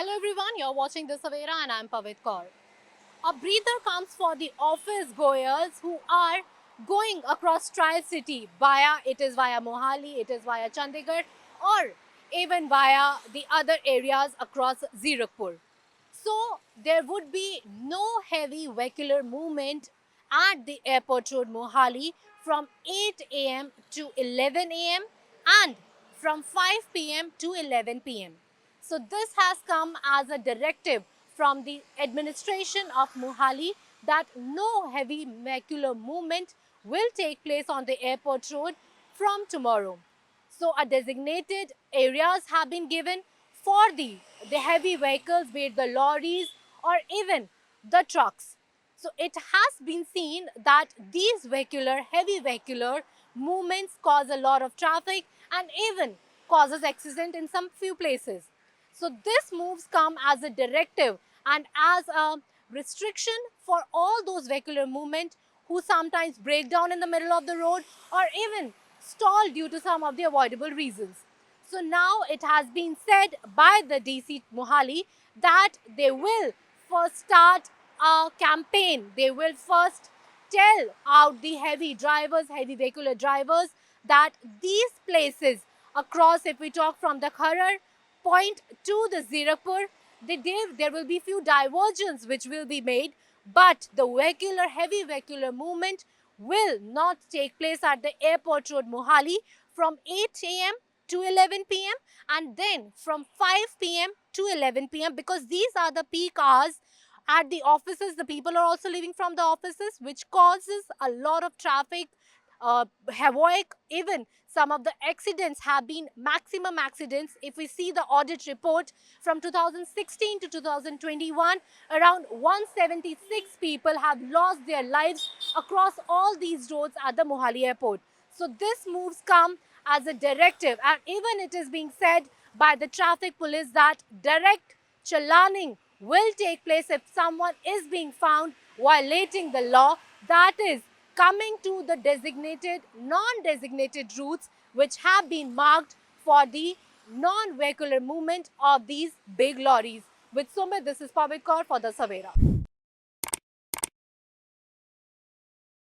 Hello everyone, you're watching The Savera and I'm Pavit Kaur. A breather comes for the office goers who are going across Tri-City it is via Mohali, it is via Chandigarh or even via the other areas across Zirakpur. So there would be no heavy vehicular movement at the airport road Mohali from 8 am to 11 am and from 5 pm to 11 pm. So this has come as a directive from the administration of Mohali that no heavy vehicular movement will take place on the airport road from tomorrow. So a designated areas have been given for the heavy vehicles, be it the lorries or even the trucks. So it has been seen that these heavy vehicular movements cause a lot of traffic and even causes accident in some few places. So this moves come as a directive and as a restriction for all those vehicular movement who sometimes break down in the middle of the road or even stall due to some of the avoidable reasons. So now it has been said by the DC Mohali that they will first start a campaign. They will first tell out the heavy vehicular drivers that these places across, if we talk from the Kharar point to the Zirakpur, there will be few diversions which will be made, but the heavy vehicular movement will not take place at the airport road Mohali from 8 am to 11 pm and then from 5 pm to 11 pm because these are the peak hours at the offices. The people are also leaving from the offices, which causes a lot of traffic, havoc. Even some of the accidents have been maximum accidents. If we see the audit report from 2016 to 2021, around 176 people have lost their lives across all these roads at the Mohali airport. So this moves come as a directive, and even it is being said by the traffic police that direct challaning will take place if someone is being found violating the law, that is coming to the designated, non-designated routes which have been marked for the non-vehicular movement of these big lorries. With Sumit, this is Pavit Kaur for The Savera.